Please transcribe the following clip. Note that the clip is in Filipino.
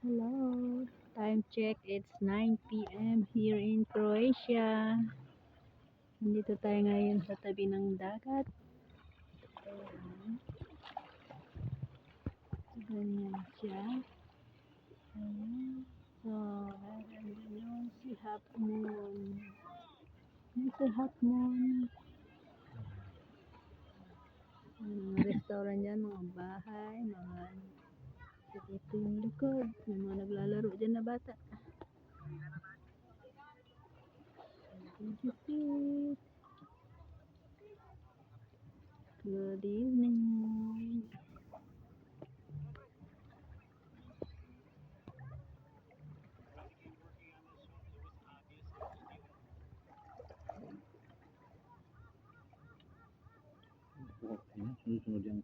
Hello. Time check, it's 9 p.m. here in Croatia. Nandito tayo ngayon sa tabi ng dagat. Ayan. Ganyan siya. Ayan. So, nandun yung si Half Moon. Yung si Half Moon. Mga restaurant dyan, mga bahay, mga ito yung likod. May mga naglalaro dyan na bata. Thank you, Pete. Good evening. Sunod-sunod yan.